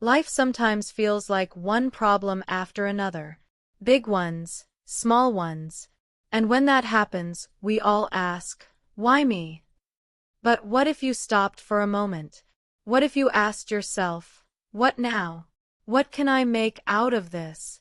Life sometimes feels like one problem after another. Big ones, small ones. And when that happens, we all ask, why me? But what if you stopped for a moment? What if you asked yourself, what now? What can I make out of this?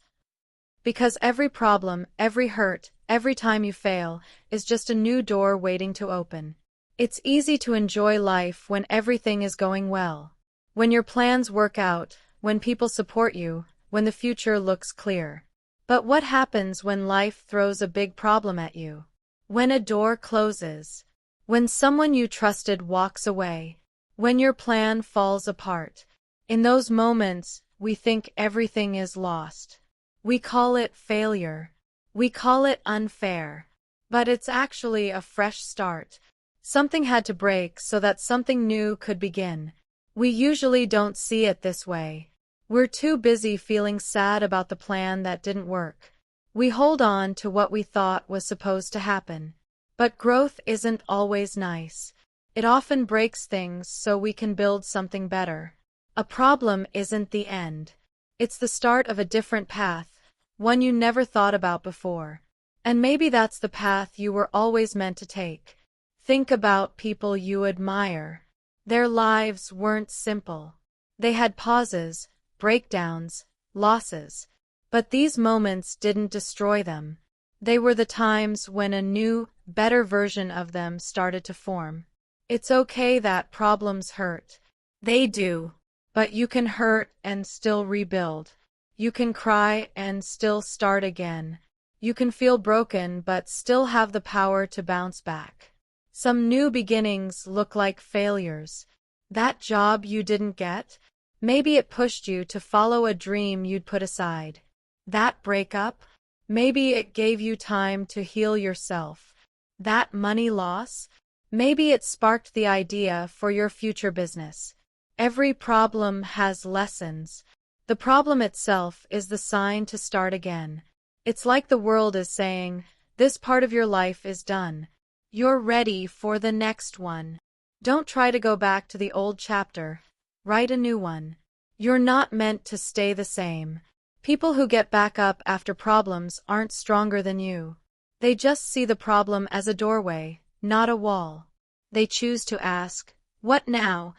Because every problem, every hurt, every time you fail, is just a new door waiting to open. It's easy to enjoy life when everything is going well. When your plans work out, when people support you, when the future looks clear. But what happens when life throws a big problem at you? When a door closes? When someone you trusted walks away? When your plan falls apart? In those moments, we think everything is lost. We call it failure. We call it unfair. But it's actually a fresh start. Something had to break so that something new could begin. We usually don't see it this way. We're too busy feeling sad about the plan that didn't work. We hold on to what we thought was supposed to happen. But growth isn't always nice. It often breaks things so we can build something better. A problem isn't the end. It's the start of a different path, one you never thought about before. And maybe that's the path you were always meant to take. Think about people you admire. Their lives weren't simple. They had pauses, breakdowns, losses. But these moments didn't destroy them. They were the times when a new, better version of them started to form. It's okay that problems hurt. They do. But you can hurt and still rebuild. You can cry and still start again. You can feel broken but still have the power to bounce back. Some new beginnings look like failures. That job you didn't get? Maybe it pushed you to follow a dream you'd put aside. That breakup? Maybe it gave you time to heal yourself. That money loss? Maybe it sparked the idea for your future business. Every problem has lessons. The problem itself is the sign to start again. It's like the world is saying, this part of your life is done. You're ready for the next one. Don't try to go back to the old chapter. Write a new one. You're not meant to stay the same. People who get back up after problems aren't stronger than you. They just see the problem as a doorway, not a wall. They choose to ask, what now?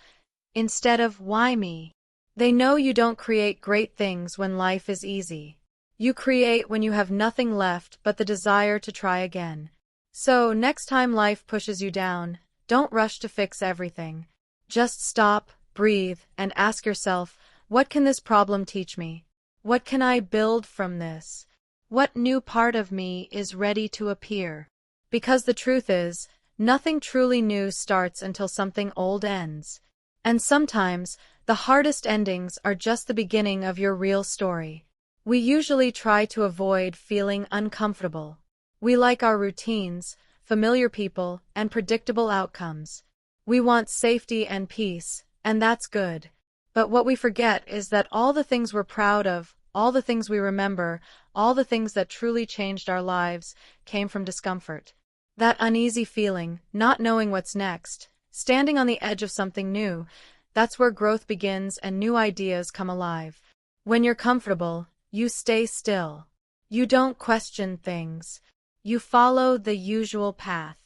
Instead of why me? They know you don't create great things when life is easy. You create when you have nothing left but the desire to try again. So, next time life pushes you down, don't rush to fix everything. Just stop, breathe, and ask yourself, what can this problem teach me? What can I build from this? What new part of me is ready to appear? Because the truth is, nothing truly new starts until something old ends. And sometimes, the hardest endings are just the beginning of your real story. We usually try to avoid feeling uncomfortable. We like our routines, familiar people, and predictable outcomes. We want safety and peace, and that's good. But what we forget is that all the things we're proud of, all the things we remember, all the things that truly changed our lives, came from discomfort. That uneasy feeling, not knowing what's next, standing on the edge of something new, that's where growth begins and new ideas come alive. When you're comfortable, you stay still. You don't question things. You follow the usual path.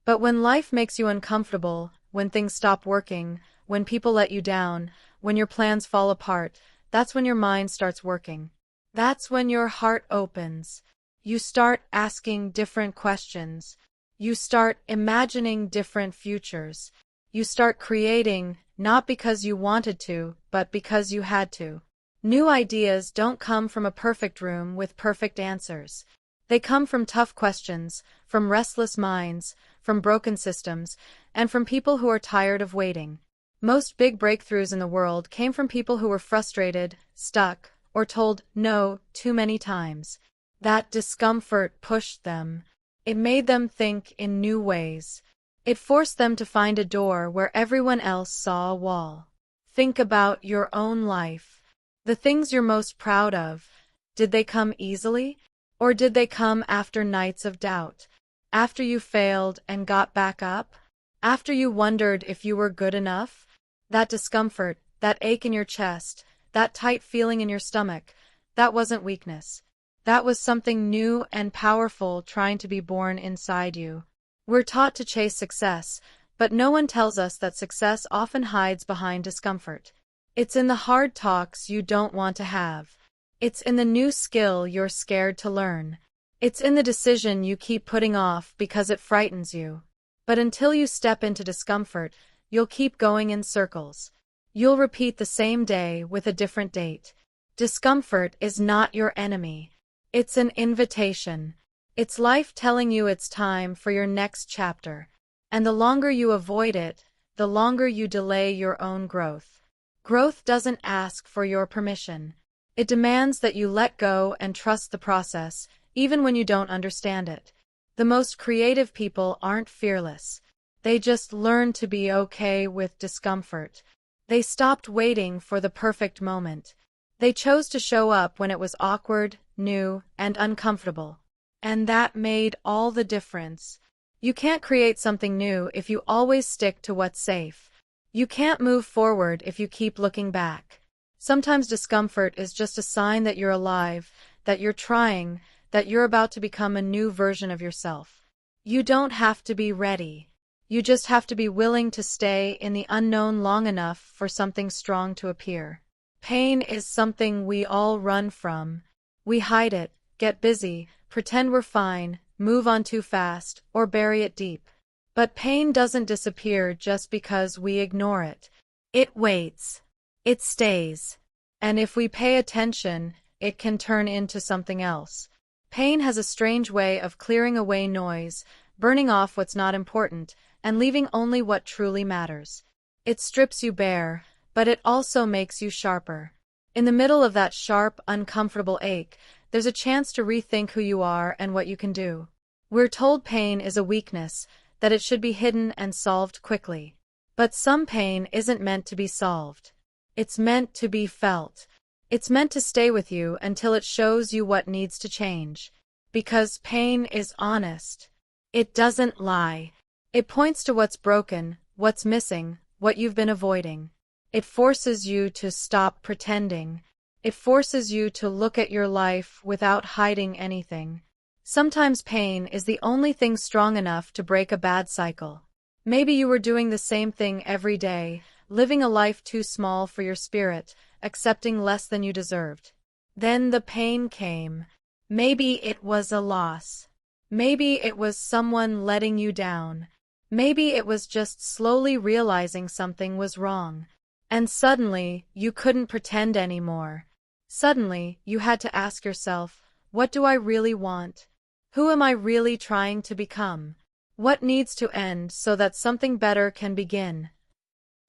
But when life makes you uncomfortable, when things stop working, when people let you down, when your plans fall apart, that's when your mind starts working. That's when your heart opens. You start asking different questions. You start imagining different futures. You start creating, not because you wanted to, but because you had to. New ideas don't come from a perfect room with perfect answers. They come from tough questions, from restless minds, from broken systems, and from people who are tired of waiting. Most big breakthroughs in the world came from people who were frustrated, stuck, or told no too many times. That discomfort pushed them. It made them think in new ways. It forced them to find a door where everyone else saw a wall. Think about your own life. The things you're most proud of, did they come easily? Or did they come after nights of doubt? After you failed and got back up? After you wondered if you were good enough? That discomfort, that ache in your chest, that tight feeling in your stomach, that wasn't weakness. That was something new and powerful trying to be born inside you. We're taught to chase success, but no one tells us that success often hides behind discomfort. It's in the hard talks you don't want to have. It's in the new skill you're scared to learn. It's in the decision you keep putting off because it frightens you. But until you step into discomfort, you'll keep going in circles. You'll repeat the same day with a different date. Discomfort is not your enemy. It's an invitation. It's life telling you it's time for your next chapter. And the longer you avoid it, the longer you delay your own growth. Growth doesn't ask for your permission. It demands that you let go and trust the process, even when you don't understand it. The most creative people aren't fearless. They just learn to be okay with discomfort. They stopped waiting for the perfect moment. They chose to show up when it was awkward, new, and uncomfortable. And that made all the difference. You can't create something new if you always stick to what's safe. You can't move forward if you keep looking back. Sometimes discomfort is just a sign that you're alive, that you're trying, that you're about to become a new version of yourself. You don't have to be ready. You just have to be willing to stay in the unknown long enough for something strong to appear. Pain is something we all run from. We hide it, get busy, pretend we're fine, move on too fast, or bury it deep. But pain doesn't disappear just because we ignore it. It waits. It stays. And if we pay attention, it can turn into something else. Pain has a strange way of clearing away noise, burning off what's not important, and leaving only what truly matters. It strips you bare, but it also makes you sharper. In the middle of that sharp, uncomfortable ache, there's a chance to rethink who you are and what you can do. We're told pain is a weakness, that it should be hidden and solved quickly. But some pain isn't meant to be solved. It's meant to be felt. It's meant to stay with you until it shows you what needs to change. Because pain is honest. It doesn't lie. It points to what's broken, what's missing, what you've been avoiding. It forces you to stop pretending. It forces you to look at your life without hiding anything. Sometimes pain is the only thing strong enough to break a bad cycle. Maybe you were doing the same thing every day, living a life too small for your spirit, accepting less than you deserved. Then the pain came. Maybe it was a loss. Maybe it was someone letting you down. Maybe it was just slowly realizing something was wrong. And suddenly, you couldn't pretend anymore. Suddenly, you had to ask yourself, what do I really want? Who am I really trying to become? What needs to end so that something better can begin?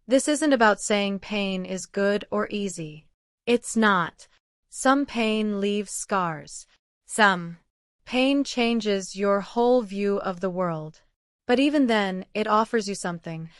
This isn't about saying pain is good or easy. It's not. Some pain leaves scars. Some pain changes your whole view of the world. But even then, it offers you something.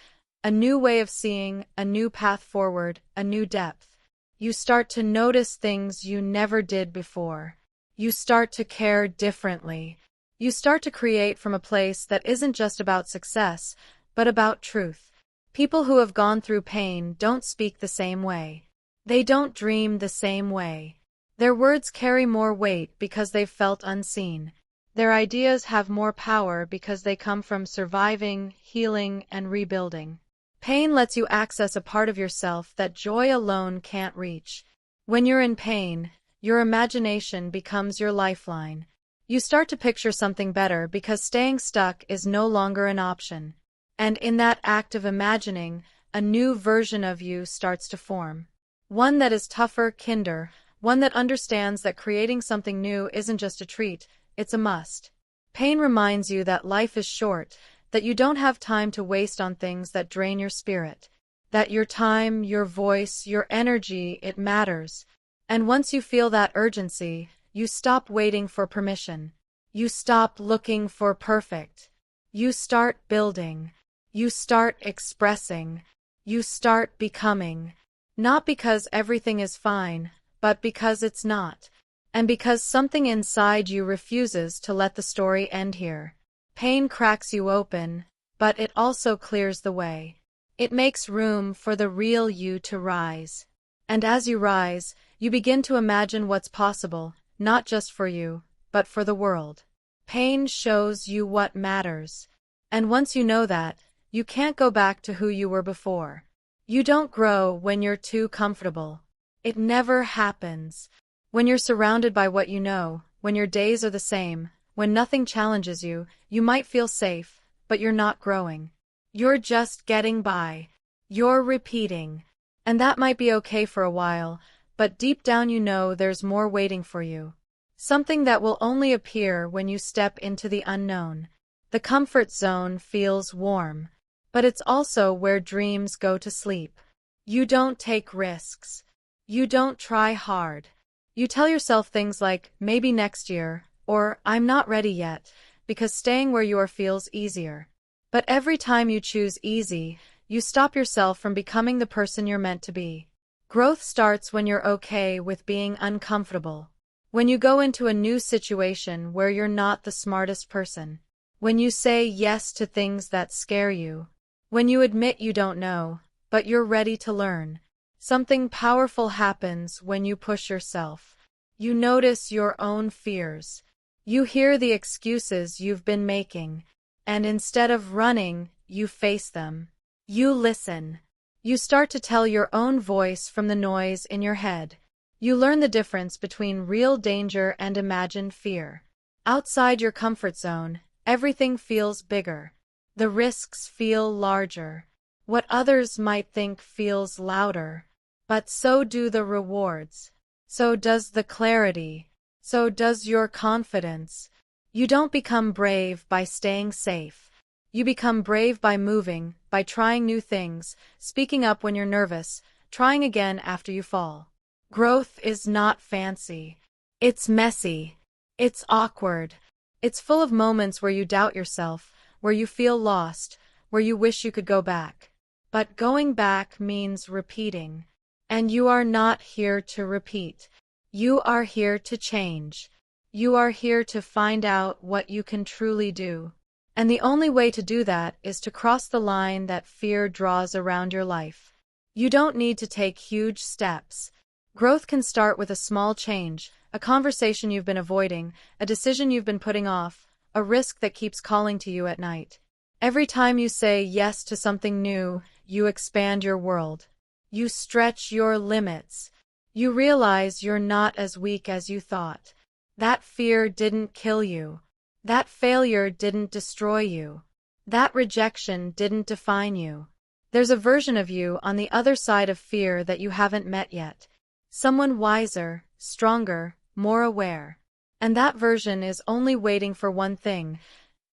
A new way of seeing, a new path forward, a new depth. You start to notice things you never did before. You start to care differently. You start to create from a place that isn't just about success, but about truth. People who have gone through pain don't speak the same way. They don't dream the same way. Their words carry more weight because they've felt unseen. Their ideas have more power because they come from surviving, healing, and rebuilding. Pain lets you access a part of yourself that joy alone can't reach. When you're in pain, your imagination becomes your lifeline. You start to picture something better because staying stuck is no longer an option. And in that act of imagining, a new version of you starts to form. One that is tougher, kinder, one that understands that creating something new isn't just a treat, it's a must. Pain reminds you that life is short, that you don't have time to waste on things that drain your spirit. That your time, your voice, your energy, it matters. And once you feel that urgency, you stop waiting for permission. You stop looking for perfect. You start building. You start expressing. You start becoming. Not because everything is fine, but because it's not. And because something inside you refuses to let the story end here. Pain cracks you open, but it also clears the way. It makes room for the real you to rise. And as you rise, you begin to imagine what's possible, not just for you, but for the world. Pain shows you what matters. And once you know that, you can't go back to who you were before. You don't grow when you're too comfortable. It never happens. When you're surrounded by what you know, when your days are the same, when nothing challenges you, you might feel safe, but you're not growing. You're just getting by. You're repeating. And that might be okay for a while, but deep down you know there's more waiting for you. Something that will only appear when you step into the unknown. The comfort zone feels warm, but it's also where dreams go to sleep. You don't take risks. You don't try hard. You tell yourself things like, maybe next year, or I'm not ready yet, because staying where you are feels easier. But every time you choose easy, you stop yourself from becoming the person you're meant to be. Growth starts when you're okay with being uncomfortable. When you go into a new situation where you're not the smartest person. When you say yes to things that scare you. When you admit you don't know, but you're ready to learn. Something powerful happens when you push yourself. You notice your own fears. You hear the excuses you've been making, and instead of running, you face them. You listen. You start to tell your own voice from the noise in your head. You learn the difference between real danger and imagined fear. Outside your comfort zone, everything feels bigger. The risks feel larger. What others might think feels louder. But so do the rewards. So does the clarity. So does your confidence. You don't become brave by staying safe. You become brave by moving, by trying new things, speaking up when you're nervous, trying again after you fall. Growth is not fancy. It's messy. It's awkward. It's full of moments where you doubt yourself, where you feel lost, where you wish you could go back. But going back means repeating. And you are not here to repeat. You are here to change. You are here to find out what you can truly do. And the only way to do that is to cross the line that fear draws around your life. You don't need to take huge steps. Growth can start with a small change, a conversation you've been avoiding, a decision you've been putting off, a risk that keeps calling to you at night. Every time you say yes to something new, you expand your world. You stretch your limits. You realize you're not as weak as you thought. That fear didn't kill you. That failure didn't destroy you. That rejection didn't define you. There's a version of you on the other side of fear that you haven't met yet. Someone wiser, stronger, more aware. And that version is only waiting for one thing: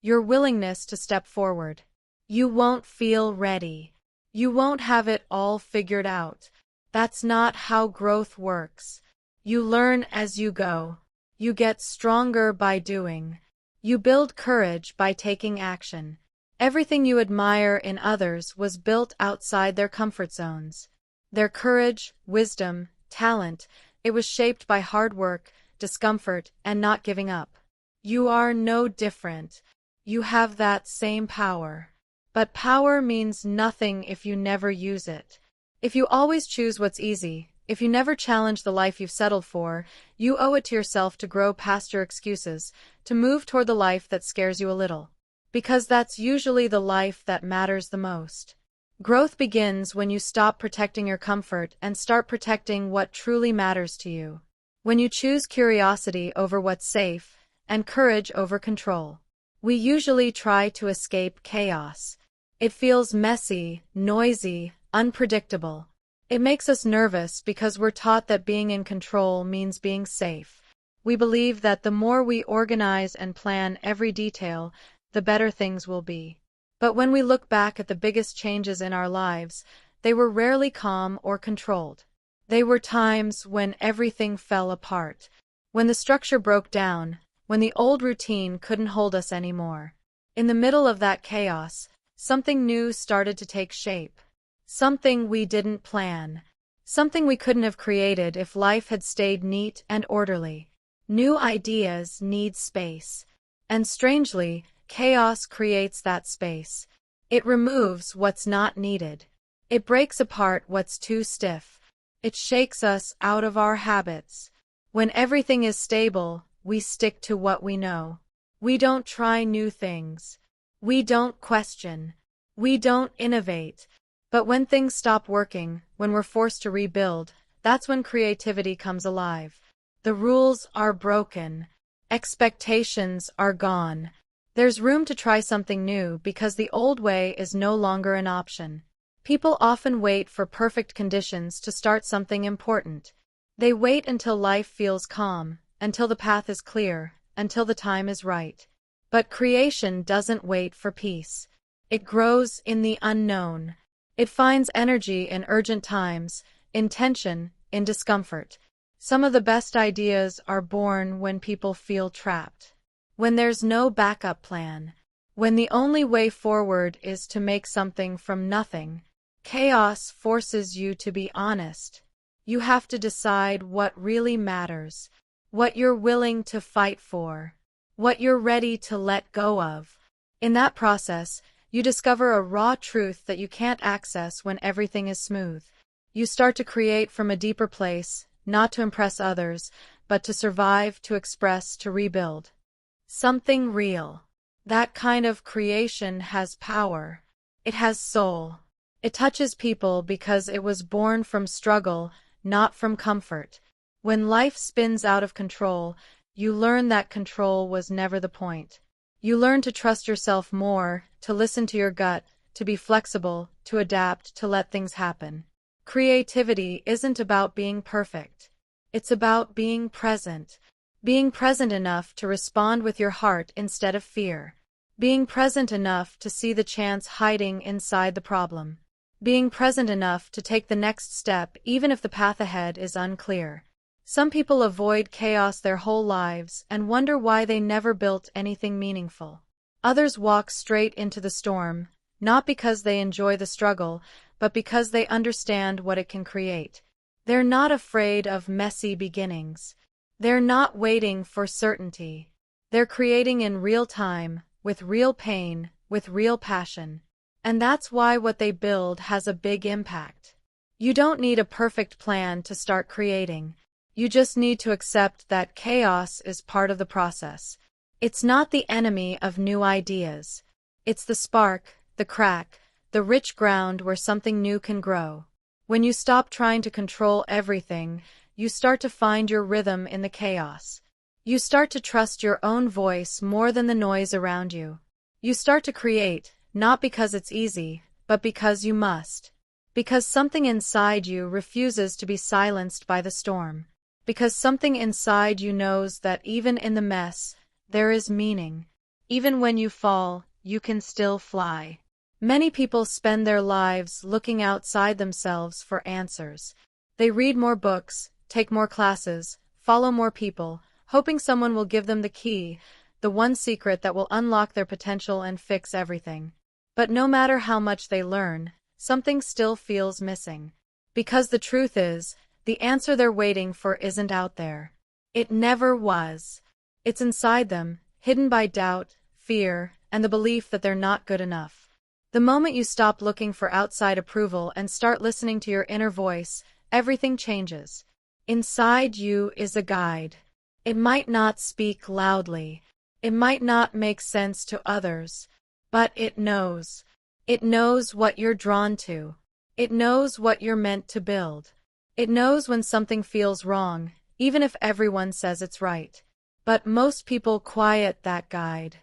your willingness to step forward. You won't feel ready. You won't have it all figured out. That's not how growth works. You learn as you go. You get stronger by doing. You build courage by taking action. Everything you admire in others was built outside their comfort zones. Their courage, wisdom, talent, it was shaped by hard work, discomfort, and not giving up. You are no different. You have that same power. But power means nothing if you never use it. If you always choose what's easy, if you never challenge the life you've settled for, you owe it to yourself to grow past your excuses, to move toward the life that scares you a little. Because that's usually the life that matters the most. Growth begins when you stop protecting your comfort and start protecting what truly matters to you. When you choose curiosity over what's safe, and courage over control. We usually try to escape chaos. It feels messy, noisy, unpredictable. It makes us nervous because we're taught that being in control means being safe. We believe that the more we organize and plan every detail, the better things will be. But when we look back at the biggest changes in our lives, they were rarely calm or controlled. They were times when everything fell apart, when the structure broke down, when the old routine couldn't hold us anymore. In the middle of that chaos, something new started to take shape. Something we didn't plan. Something we couldn't have created if life had stayed neat and orderly. New ideas need space. And strangely, chaos creates that space. It removes what's not needed. It breaks apart what's too stiff. It shakes us out of our habits. When everything is stable, we stick to what we know. We don't try new things. We don't question. We don't innovate. But when things stop working, when we're forced to rebuild, that's when creativity comes alive. The rules are broken. Expectations are gone. There's room to try something new because the old way is no longer an option. People often wait for perfect conditions to start something important. They wait until life feels calm, until the path is clear, until the time is right. But creation doesn't wait for peace. It grows in the unknown. It finds energy in urgent times, in tension, in discomfort. Some of the best ideas are born when people feel trapped. When there's no backup plan. When the only way forward is to make something from nothing. Chaos forces you to be honest. You have to decide what really matters, what you're willing to fight for, what you're ready to let go of. In that process, you discover a raw truth that you can't access when everything is smooth. You start to create from a deeper place, not to impress others, but to survive, to express, to rebuild. Something real. That kind of creation has power. It has soul. It touches people because it was born from struggle, not from comfort. When life spins out of control, you learn that control was never the point. You learn to trust yourself more, to listen to your gut, to be flexible, to adapt, to let things happen. Creativity isn't about being perfect. It's about being present. Being present enough to respond with your heart instead of fear. Being present enough to see the chance hiding inside the problem. Being present enough to take the next step even if the path ahead is unclear. Some people avoid chaos their whole lives and wonder why they never built anything meaningful. Others walk straight into the storm, not because they enjoy the struggle, but because they understand what it can create. They're not afraid of messy beginnings. They're not waiting for certainty. They're creating in real time, with real pain, with real passion. And that's why what they build has a big impact. You don't need a perfect plan to start creating. You just need to accept that chaos is part of the process. It's not the enemy of new ideas. It's the spark, the crack, the rich ground where something new can grow. When you stop trying to control everything, you start to find your rhythm in the chaos. You start to trust your own voice more than the noise around you. You start to create, not because it's easy, but because you must. Because something inside you refuses to be silenced by the storm. Because something inside you knows that even in the mess, there is meaning. Even when you fall, you can still fly. Many people spend their lives looking outside themselves for answers. They read more books, take more classes, follow more people, hoping someone will give them the key, the one secret that will unlock their potential and fix everything. But no matter how much they learn, something still feels missing. Because the truth is, the answer they're waiting for isn't out there. It never was. It's inside them, hidden by doubt, fear, and the belief that they're not good enough. The moment you stop looking for outside approval and start listening to your inner voice, everything changes. Inside you is a guide. It might not speak loudly. It might not make sense to others. But it knows. It knows what you're drawn to. It knows what you're meant to build. It knows when something feels wrong, even if everyone says it's right. But most people quiet that guide.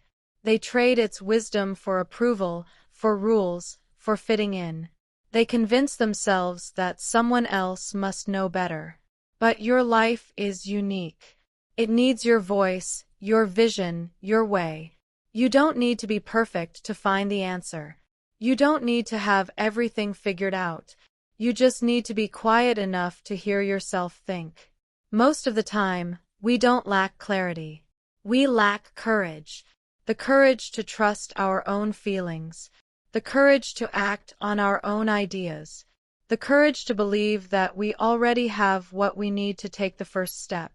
They trade its wisdom for approval, for rules, for fitting in. They convince themselves that someone else must know better. But your life is unique. It needs your voice, your vision, your way. You don't need to be perfect to find the answer. You don't need to have everything figured out. You just need to be quiet enough to hear yourself think. Most of the time, we don't lack clarity. We lack courage. The courage to trust our own feelings. The courage to act on our own ideas. The courage to believe that we already have what we need to take the first step.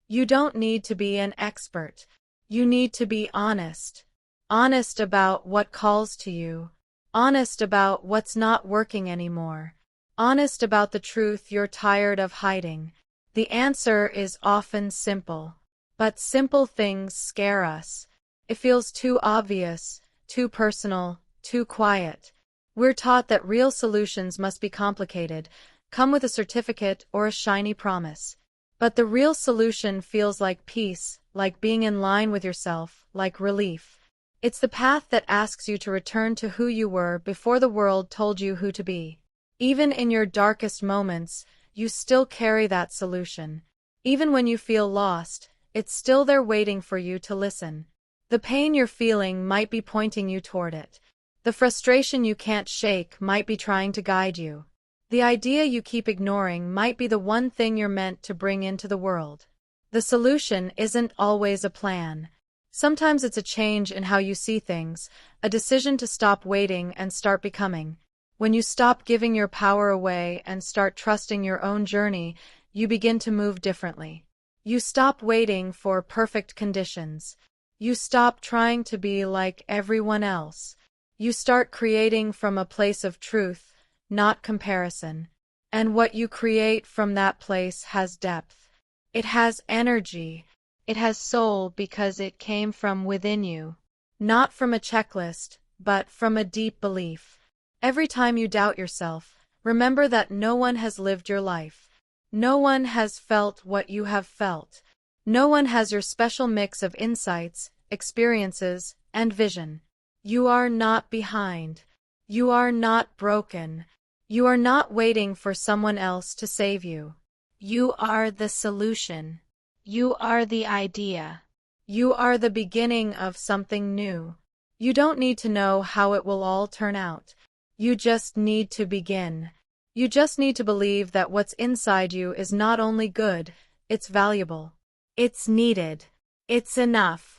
You don't need to be an expert. You need to be honest. Honest about what calls to you. Honest about what's not working anymore. Honest about the truth you're tired of hiding. The answer is often simple. But simple things scare us. It feels too obvious, too personal, too quiet. We're taught that real solutions must be complicated, come with a certificate or a shiny promise. But the real solution feels like peace, like being in line with yourself, like relief. It's the path that asks you to return to who you were before the world told you who to be. Even in your darkest moments, you still carry that solution. Even when you feel lost, it's still there waiting for you to listen. The pain you're feeling might be pointing you toward it. The frustration you can't shake might be trying to guide you. The idea you keep ignoring might be the one thing you're meant to bring into the world. The solution isn't always a plan. Sometimes it's a change in how you see things, a decision to stop waiting and start becoming. When you stop giving your power away and start trusting your own journey, you begin to move differently. You stop waiting for perfect conditions. You stop trying to be like everyone else. You start creating from a place of truth, not comparison. And what you create from that place has depth. It has energy. It has soul because it came from within you. Not from a checklist, but from a deep belief. Every time you doubt yourself, remember that no one has lived your life. No one has felt what you have felt. No one has your special mix of insights, experiences, and vision. You are not behind. You are not broken. You are not waiting for someone else to save you. You are the solution. You are the idea. You are the beginning of something new. You don't need to know how it will all turn out. You just need to begin. You just need to believe that what's inside you is not only good, it's valuable. It's needed. It's enough.